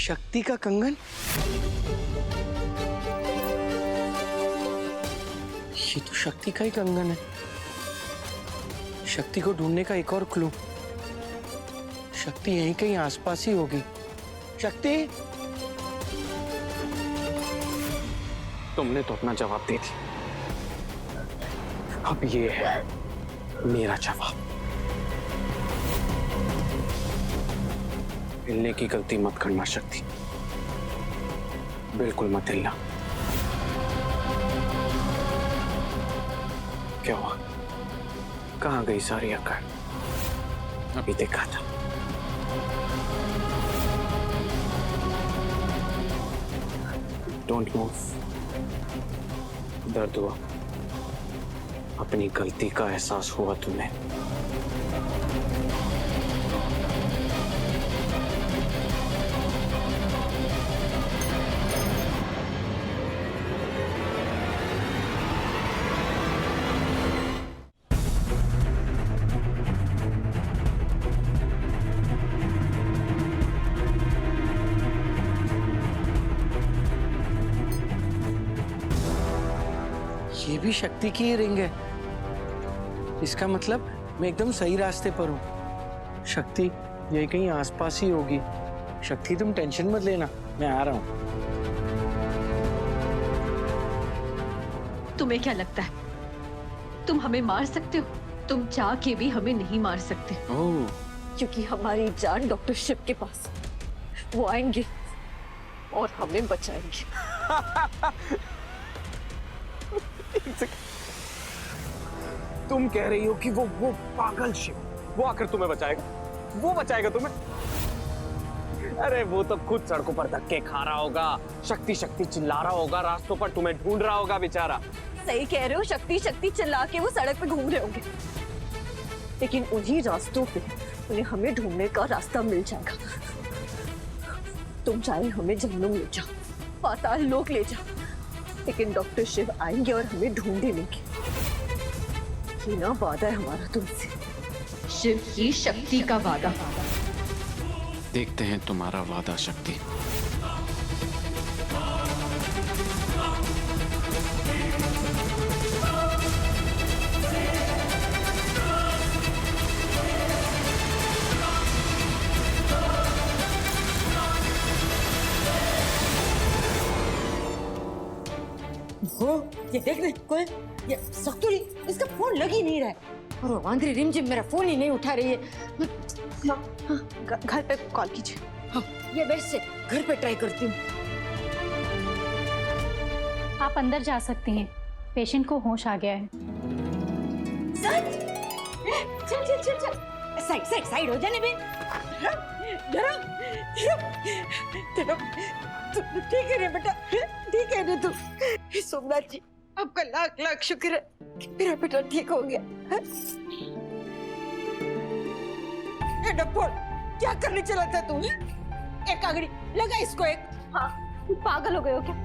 शक्ति का कंगन? ये तो शक्ति का ही कंगन है। शक्ति को ढूंढने का एक और क्लू। शक्ति यहीं कहीं आसपास ही होगी। शक्ति, तुमने तो अपना जवाब दे दिया, अब ये है मेरा जवाब। हिलने की गलती मत करना शक्ति, बिल्कुल मत हिलना। क्या हुआ? कहाँ गई सारी अक्ल? अभी देखा था। Don't move. दर्द हुआ? अपनी गलती का एहसास हुआ तुम्हें? ये भी शक्ति की ही रिंग है। इसका मतलब मैं एकदम सही रास्ते पर हूँ। शक्ति यही कहीं आसपास ही होगी। शक्ति तुम टेंशन मत लेना, मैं आ रहा हूँ। तुम्हें क्या लगता है तुम हमें मार सकते हो? तुम चाह के भी हमें नहीं मार सकते। ओह, क्योंकि हमारी जान डॉक्टर शिव के पास, वो आएंगे और हमें बचाएंगे। तुम कह रही हो कि वो पागल शिव वो आकर तुम्हें बचाएगा? वो बचाएगा तुम्हें? अरे वो तो खुद सड़कों पर धक्के खा रहा होगा, शक्ति शक्ति चिल्ला रहा होगा, रास्तों पर तुम्हें ढूंढ रहा होगा बेचारा। सही कह रहे हो, शक्ति शक्ति चिल्ला के वो सड़क पे घूम रहे होंगे, लेकिन उन्हीं रास्तों पे उन्हें हमें ढूंढने का रास्ता मिल जाएगा। तुम चाहे हमें जहन्नुम ले जाओ, पाताल लोक ले जाओ, लेकिन डॉक्टर शिव आएंगे और हमें ढूंढे लेंगे। ये ना वादा है हमारा तुमसे, शिव की शक्ति का वादा। देखते हैं तुम्हारा वादा शक्ति। हो, ये देख रहे कोई, ये सख्तुरी, इसका फोन लग ही नहीं रहा है। और आंध्री रिमझिम मेरा फोन ही नहीं उठा रही है। घर पे कॉल कीजिए। हाँ, ये बेस्ट से घर पे ट्राई करती हूँ। आप अंदर जा सकती हैं, पेशेंट को होश आ गया है। चल चल चल चल, साइड साइड साइड हो जाने बे। ठीक है रे बेटा, ठीक है रे तू। सोमनाथ जी, आपका लाख लाख शुक्र है कि मेरा बेटा ठीक हो गया। डब्बोल, क्या करने चला था तू? एक कागड़ी लगा इसको एक। हाँ, पागल हो गए हो क्या?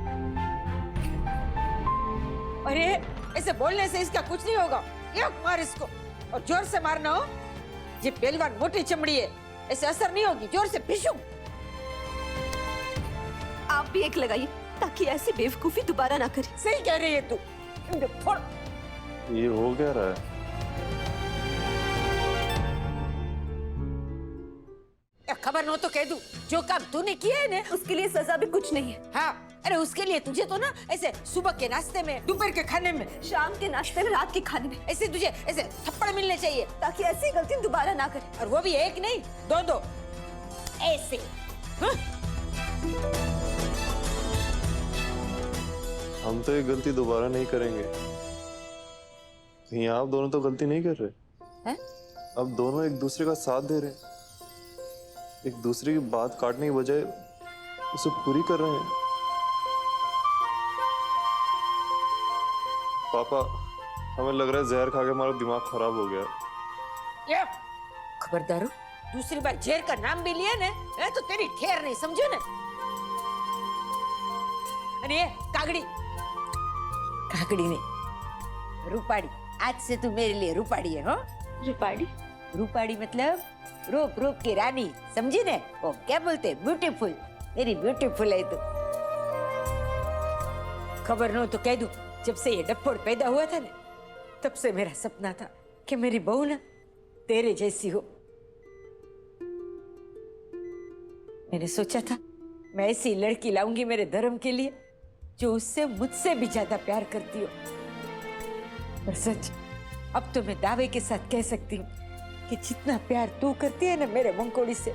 अरे ऐसे बोलने से इसका कुछ नहीं होगा। एक मार इसको, और जोर से मारना हो। ये पहलवान मोटी चमड़ी है, ऐसे असर नहीं होगी। जोर से पिशू। आप भी एक लगाइए ताकि ऐसी बेवकूफी दोबारा ना करे। सही कह रही है तू। ये हो क्या रहा है? खबर न हो तो कह दूं, जो काम तूने किया है ना, उसके लिए सजा भी कुछ नहीं है। हाँ, अरे उसके लिए तुझे तो ना ऐसे सुबह के नाश्ते में, दोपहर के खाने में, शाम के नाश्ते में, रात के खाने में, ऐसे तुझे ऐसे थप्पड़ मिलने चाहिए ताकि ऐसी गलती दोबारा ना करे। और वो भी एक नहीं, दो दो ऐसे। हाँ? हम तो ये गलती दोबारा नहीं करेंगे। कहीं आप दोनों तो गलती नहीं कर रहे हैं? अब दोनों एक दूसरे का साथ दे रहे हैं, एक दूसरे की बात काटने की बजाय उसे पूरी कर रहे हैं। पापा, हमें लग रहा है जहर खा के हमारा दिमाग खराब हो गया। खबरदार हो, दूसरी बार जहर का नाम भी लिया ना, तो तेरी ठेर नहीं, समझो ना। अरे कागड़ी, कागड़ी नहीं, रूपाड़ी। आज से तू मेरे लिए रूपाड़ी है। हो रूपाड़ी? रूपाड़ी मतलब रूप रूप की रानी, समझी ने? वो क्या बोलते, ब्यूटीफुल। मेरी ब्यूटीफुल है तू। खबर न हो तो कह दूं, जब से ये डप्पोड़ पैदा हुआ था ना, तब से मेरा सपना था कि मेरी बहू ना तेरे जैसी हो। मैंने सोचा था मैं ऐसी लड़की लाऊंगी मेरे धर्म के लिए जो उससे मुझसे भी ज्यादा प्यार करती हो। पर सच, अब तो मैं दावे के साथ कह सकती हूँ कि जितना प्यार तू करती है ना मेरे मंकोड़ी से,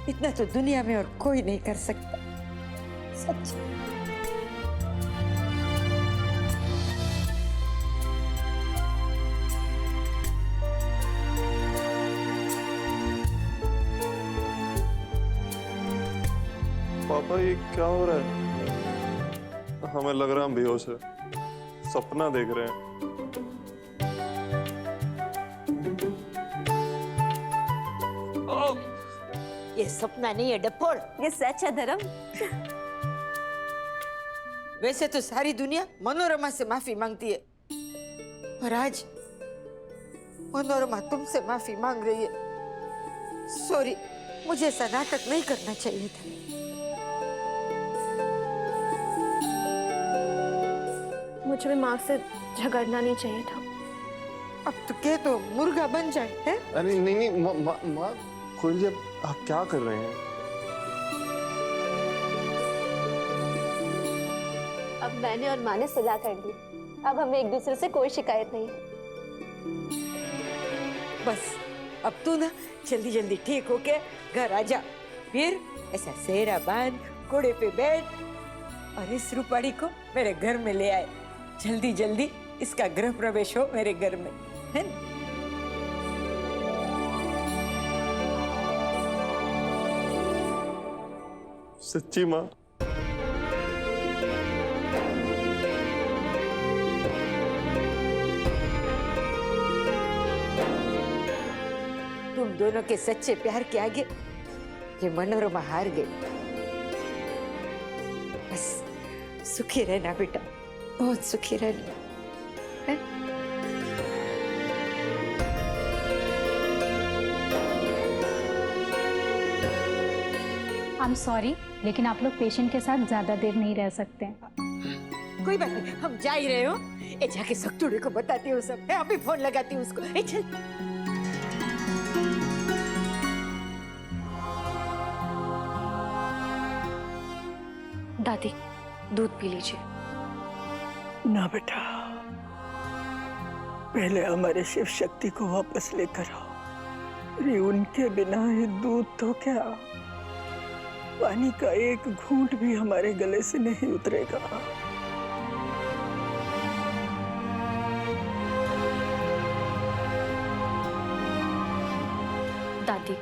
इतना तो दुनिया में और कोई नहीं कर सकता। सच। पापा ये क्या हो रहा है? हमें लग रहा है हम बेहोश है, सपना देख रहे हैं। ये सपना नहीं है डप्पोड़, ये सच है धर्म। वैसे तो सारी दुनिया मनोरमा से माफी मांगती है, पर आज मनोरमा तुमसे माफी मांग रही है। सॉरी, मुझे ऐसा नाटक नहीं करना चाहिए था। मुझे भी माँ से झगड़ना नहीं चाहिए था। अब तो कह तो मुर्गा बन जाए है? अरे नहीं नहीं माँ खोल जी, आप क्या कर रहे हैं? अब मैंने और माँ ने सजा कर दी, अब हमें एक दूसरे से कोई शिकायत नहीं है। बस अब तू ना जल्दी जल्दी ठीक होके घर आ जा, फिर ऐसा सेहरा बांध, घोड़े पे बैठ और इस रूपाड़ी को मेरे घर में ले आए। जल्दी जल्दी इसका गृह प्रवेश हो मेरे घर में, है ना? सच्ची माँ? तुम दोनों के सच्चे प्यार के आगे ये मनोरमा हार गई। बस सुखी रहना बेटा, बहुत सुखी रहना, है? आई एम सॉरी, लेकिन आप लोग पेशेंट के साथ ज्यादा देर नहीं रह सकते। कोई बात नहीं, हम जा ही रहे हो। ए जाके सक्तूड़े को बताती हूँ सब, मैं अभी फोन लगाती हूँ उसको। ए चल। दादी, दूध पी लीजिए। ना बेटा, पहले हमारे शिव शक्ति को वापस लेकर आओ। अरे उनके बिना ये दूध तो क्या, पानी का एक घूंट भी हमारे गले से नहीं उतरेगा। दादी,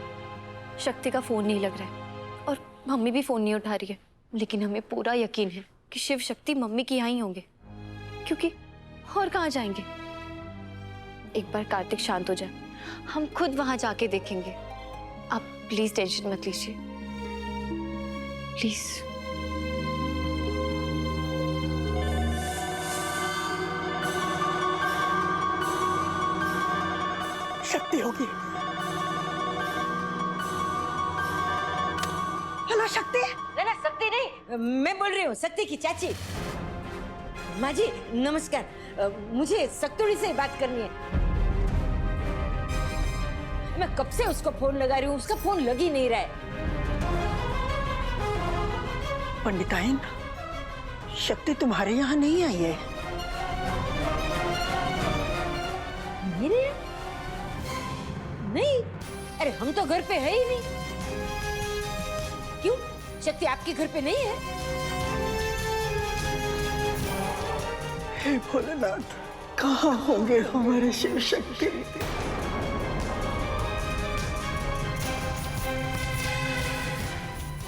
शक्ति का फोन नहीं लग रहा है और मम्मी भी फोन नहीं उठा रही है, लेकिन हमें पूरा यकीन है कि शिव शक्ति मम्मी के यहाँ ही होंगे, क्योंकि और कहाँ जाएंगे। एक बार कार्तिक शांत हो जाए, हम खुद वहां जाके देखेंगे। आप प्लीज टेंशन मत लीजिए, प्लीज। शक्ति होगी। हेलो शक्ति। ना शक्ति नहीं, मैं बोल रही हूँ शक्ति की चाची। माँ जी नमस्कार, मुझे सक्तूड़ी से बात करनी है। मैं कब से उसको फोन लगा रही हूँ, उसका फोन लग ही नहीं रहा है। पंडिताइन, शक्ति तुम्हारे यहाँ नहीं आई है। मेरे नहीं, अरे हम तो घर पे है ही नहीं। क्यों, शक्ति आपके घर पे नहीं है? हे भोलेनाथ, कहाँ होंगे हमारे शिव शक्ति?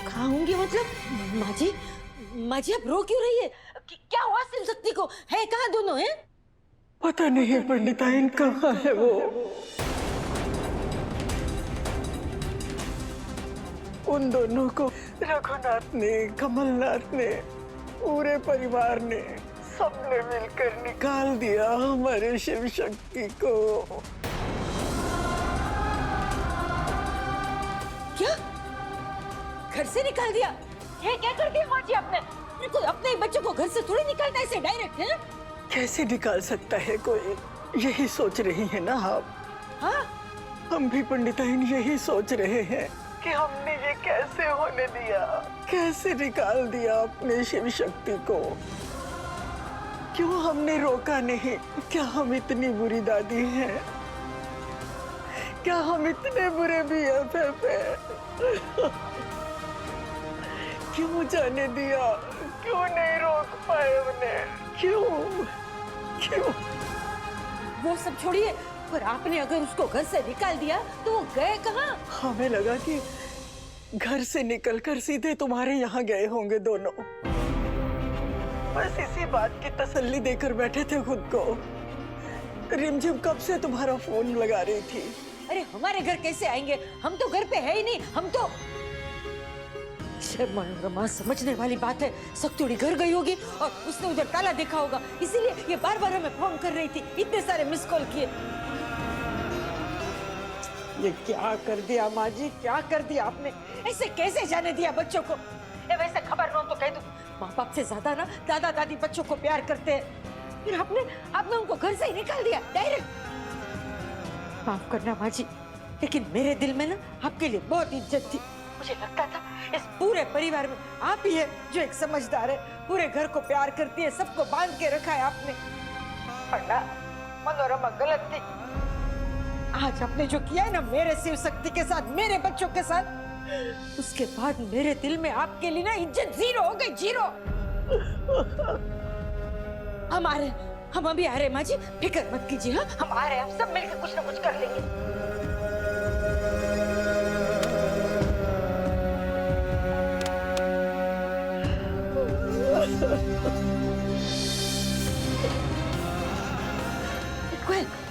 कहाँ होंगे मतलब? माँ जी आप रो क्यों रही है? क्या हुआ शिव शक्ति को? है कहाँ दोनों हैं? पता नहीं पंडिताइन, कहाँ है वो? उन दोनों को रघुनाथ ने, कमलनाथ ने, पूरे परिवार ने, सबने मिलकर निकाल दिया हमारे शिव शक्ति को। क्या घर से निकाल दिया। ये क्या कर दिया माँ जी आपने? कोई अपने ही बच्चों को घर से थोड़ी निकालता है ऐसे डायरेक्ट, है? कैसे निकाल सकता है कोई? यही सोच रही है ना आप? हाँ, हम भी पंडिताइन यही सोच रहे हैं कि हमने ये कैसे होने दिया, कैसे निकाल दिया अपने शिव शक्ति को। क्यों हमने रोका नहीं? क्या हम इतनी बुरी दादी हैं? क्या हम इतने बुरे BFF हैं? क्यों जाने दिया? क्यों नहीं रोक पाए उन्हें? क्यों? क्यों? वो सब छोड़िए, पर आपने अगर उसको घर से निकाल दिया तो वो गए कहाँ? हमें लगा कि घर से निकलकर सीधे तुम्हारे यहाँ गए होंगे दोनों। बस इसी बात की तसल्ली देकर बैठे थे खुद को। रिमझिम कब से तुम्हारा फोन लगा रही थी। अरे हमारे घर कैसे आएंगे? हम तो घर पे है ही नहीं। हम तो मनोरमा समझने वाली बात है। सख्तुड़ी घर गई होगी और उसने उधर ताला देखा होगा, इसीलिए ये बार बार हमें फोन कर रही थी, इतने सारे मिस कॉल किए। ये क्या कर दिया माँ जी, क्या कर दिया आपने? ऐसे कैसे जाने दिया बच्चों को? वैसे खबर न हो तो कह दो, माँ बाप से ज्यादा ना दादा दादी बच्चों को प्यार करते हैं। फिर आपने उनको घर से ही निकाल दिया डायरेक्ट। माफ करना माँ जी, लेकिन मेरे दिल में ना आपके लिए बहुत इज्जत थी। मुझे लगता था इस पूरे परिवार में आप ही है जो एक समझदार है, पूरे घर को प्यार करती है, सबको बांध के रखा है आपने। पर ना, मनोरमा गलत थी। आज आपने जो किया है ना मेरे शिव शक्ति के साथ, मेरे बच्चों के साथ, उसके बाद मेरे दिल में आपके लिए ना इज्जत जीरो हो गई, जीरो। हम अभी आ रहे माँ जी, फिक्र मत कीजिए। हाँ, हम आ रहे हैं, हम सब मिलकर कुछ ना कुछ कर लेंगे।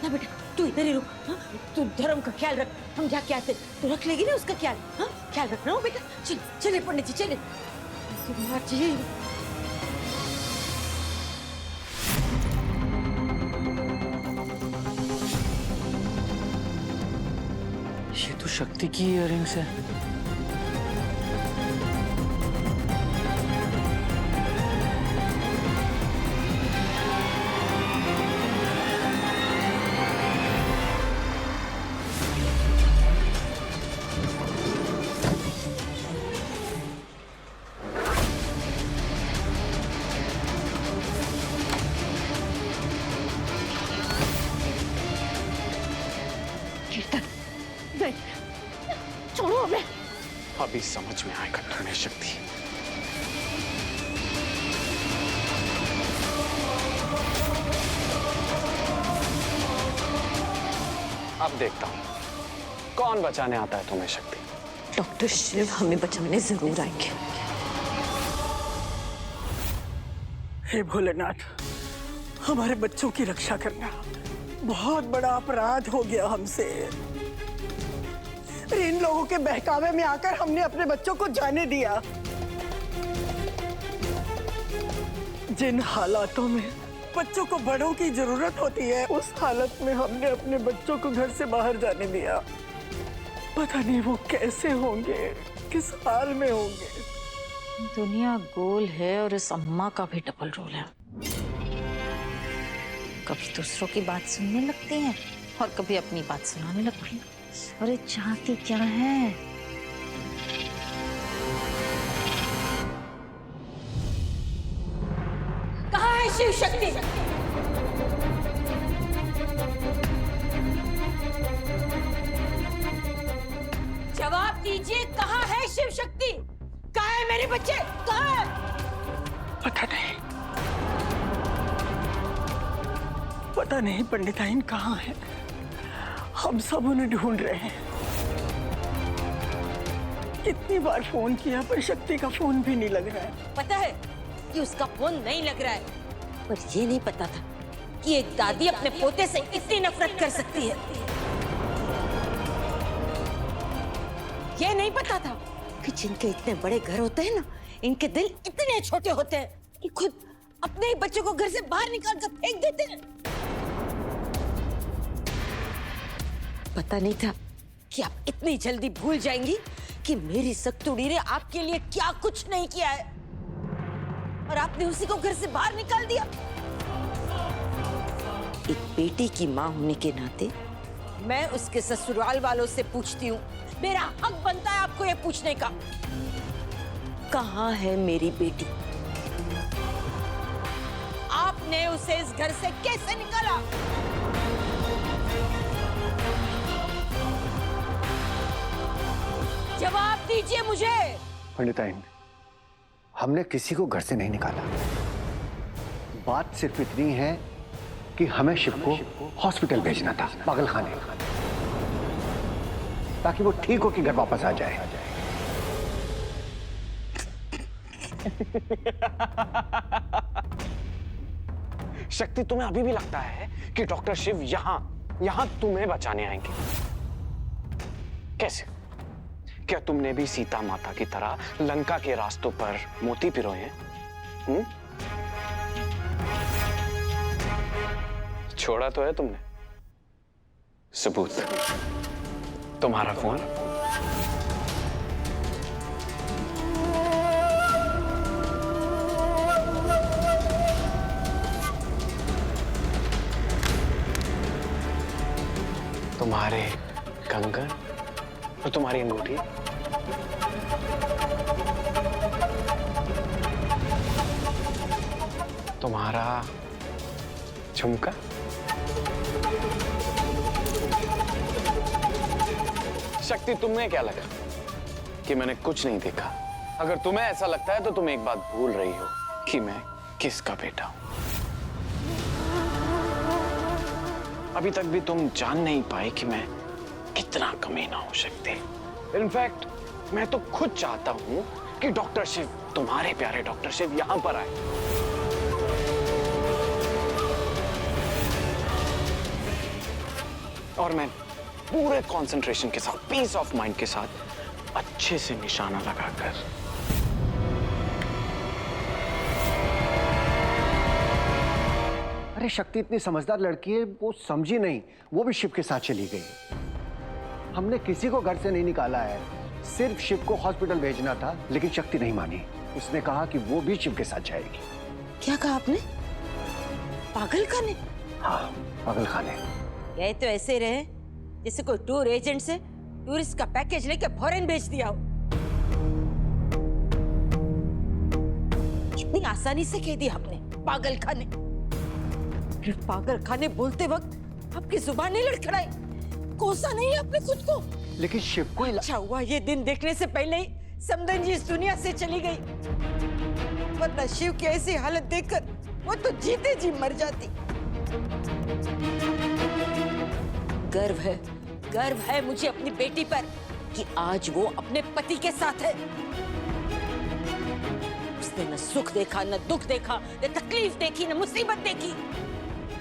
ना बेटा, तू इधर ही रुक। हाँ? तू धर्म का ख्याल रख, हम जाके आते। तू रख लेगी ना उसका ख्याल? हाँ, ख्याल रखना हो बेटा। चल चले पंडित जी, चले। जी ये तो शक्ति की इयररिंग्स है। छोड़ो हमें। अभी समझ में आएगा तुम्हें शक्ति। अब देखता हूं कौन बचाने आता है तुम्हें शक्ति। डॉक्टर शिव हमें बचाने जरूर आएंगे। हे भोलेनाथ, हमारे बच्चों की रक्षा करना। बहुत बड़ा अपराध हो गया हमसे। इन लोगों के बहकावे में आकर हमने अपने बच्चों को जाने दिया। जिन हालातों में बच्चों को बड़ों की जरूरत होती है, उस हालत में हमने अपने बच्चों को घर से बाहर जाने दिया। पता नहीं वो कैसे होंगे, किस हाल में होंगे। दुनिया गोल है और इस अम्मा का भी डबल रोल है। कभी दूसरों की बात सुनने लगती हैं और कभी अपनी बात सुनाने लगती हैं। अरे चाहती क्या है? कहाँ है शिव शक्ति? जवाब दीजिए, कहाँ है शिव शक्ति? कहाँ है मेरे बच्चे? कहाँ है? पता नहीं पंडिताइन कहाँ है। हम सब उन्हें ढूंढ रहे हैं। कितनी बार फोन किया पर शक्ति का फोन भी नहीं लग रहा है। पता है कि उसका फोन नहीं लग रहा है, पर ये नहीं पता था कि एक दादी अपने पोते से इतनी नफरत कर सकती है। ये नहीं पता था कि जिनके इतने बड़े घर होते हैं ना, इनके दिल इतने छोटे होते हैं कि खुद अपने ही बच्चों को घर से बाहर निकाल कर फेंक देते हैं। पता नहीं था कि आप इतनी जल्दी भूल जाएंगी कि मेरी सत्तुड़ी ने आपके लिए क्या कुछ नहीं किया है और आपने उसी को घर से बाहर निकाल दिया। एक बेटी की मां होने के नाते मैं उसके ससुराल वालों से पूछती हूँ, मेरा हक बनता है आपको ये पूछने का, कहाँ है मेरी बेटी? आपने उसे इस घर से कैसे निकाला? जवाब दीजिए मुझे। पंडिताइन, हमने किसी को घर से नहीं निकाला। बात सिर्फ इतनी है कि हमें शिव को हॉस्पिटल भेजना था, पागल खाने, ताकि वो ठीक होकर घर वापस आ जाए। शक्ति, तुम्हें अभी भी लगता है कि डॉक्टर शिव यहां तुम्हें बचाने आएंगे? कैसे? क्या तुमने भी सीता माता की तरह लंका के रास्तों पर मोती पिरोए हैं? छोड़ा तो है तुमने। सबूत, तुम्हारा फोन। तुम्हारे कंगन और तुम्हारी अंगूठी। तुम्हारा झुमका। शक्ति, तुम्हें क्या लगा कि मैंने कुछ नहीं देखा? अगर तुम्हें ऐसा लगता है तो तुम एक बात भूल रही हो कि मैं किसका बेटा हूं। अभी तक भी तुम जान नहीं पाए कि मैं कितना कमीना हो सकती। इनफैक्ट मैं तो खुद चाहता हूं कि डॉक्टर शिव, तुम्हारे प्यारे डॉक्टर शिव यहां पर आए। और मैं पूरे कंसंट्रेशन के साथ, पीस ऑफ माइंड के साथ अच्छे से निशाना लगाकर अरे शक्ति इतनी समझदार लड़की है, वो समझी नहीं, वो भी शिव के साथ चली गई। हमने किसी को घर से नहीं निकाला है, सिर्फ शिव को हॉस्पिटल भेजना था, लेकिन शक्ति नहीं मानी। उसने कहा कि वो भी शिव के साथ जाएगी। क्या कहा आपने? पागल खाने? हाँ, पागल खाने। गए तो ऐसे रहे जैसे कोई टूर एजेंट से टूरिस्ट का पैकेज लेके फॉरेन भेज दिया हो। कितनी आसानी से कह दिया आपने, पागल खाने। पागल खाने बोलते वक्त आपकी जुबान नहीं लड़खड़ाई? कोसा नहीं आपने खुद को? लेकिन शिव को अच्छा हुआ ये दिन देखने से पहले ही समदन जी इस दुनिया से चली गई, वरना शिव की ऐसी हालत देखकर वो तो जीते जी मर जाती। गर्व है मुझे अपनी बेटी पर कि आज वो अपने पति के साथ है। उसने न सुख देखा, न दुख देखा, न तकलीफ देखी, न मुसीबत देखी।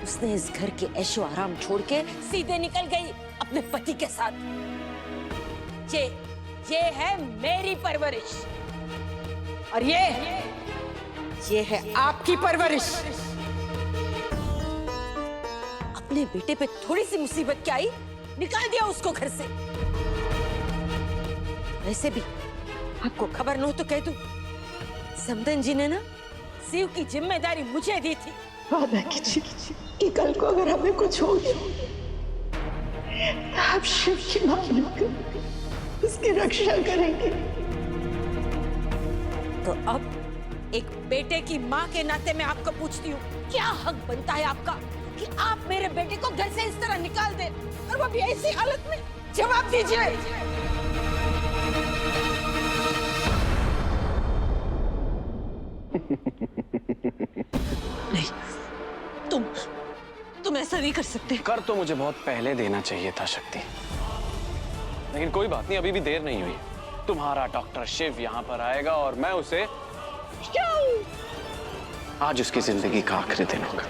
उसने इस घर के ऐशो आराम छोड़ के सीधे निकल गई अपने पति के साथ। ये है मेरी परवरिश और ये है आपकी परवरिश। अपने बेटे पे थोड़ी सी मुसीबत क्या आई, निकाल दिया उसको घर से। वैसे भी आपको खबर न हो तो कह दूं, समदन जी ने ना शिव की जिम्मेदारी मुझे दी थी। वादा कीजिए कि कल को अगर हमें कुछ हो गया तो आप शिव की मां बनकर उसकी रक्षा करेंगे। तो अब एक बेटे की मां के नाते मैं आपको पूछती हूँ, क्या हक बनता है आपका कि आप मेरे बेटे को घर से इस तरह निकाल दे, और वो भी ऐसी हालत में? जवाब दीजिए। नहीं, तुम ऐसा नहीं कर सकते। कर तो मुझे बहुत पहले देना चाहिए था शक्ति, लेकिन कोई बात नहीं, अभी भी देर नहीं हुई। तुम्हारा डॉक्टर शिव यहाँ पर आएगा और मैं उसे, आज उसकी जिंदगी का आखिरी दिन होगा।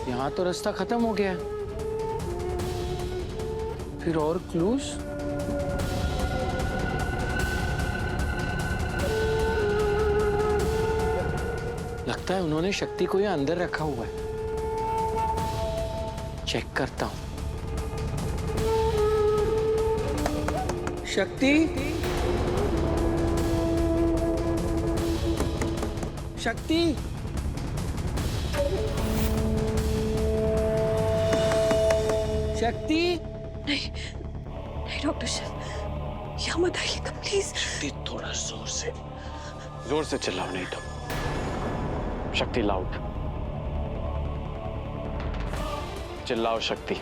यहाँ तो रास्ता खत्म हो गया है, फिर और क्लूज? लगता है उन्होंने शक्ति को यहाँ अंदर रखा हुआ है। चेक करता हूं। शक्ति, शक्ति, शक्ति। नहीं डॉक्टर शिव, यहाँ मत आइएगा प्लीज। शक्ति थोड़ा जोर से चिल्लाओ, नहीं तो। शक्ति लाउड चिल्लाओ। शक्ति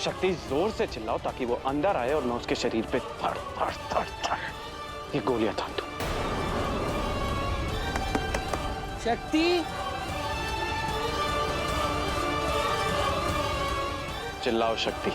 शक्ति जोर से चिल्लाओ ताकि वो अंदर आए और मैं उसके शरीर पे थड़ थड़ थड़ थड़ ये गोलियां तान दूं। शक्ति, चिल्लाओ शक्ति।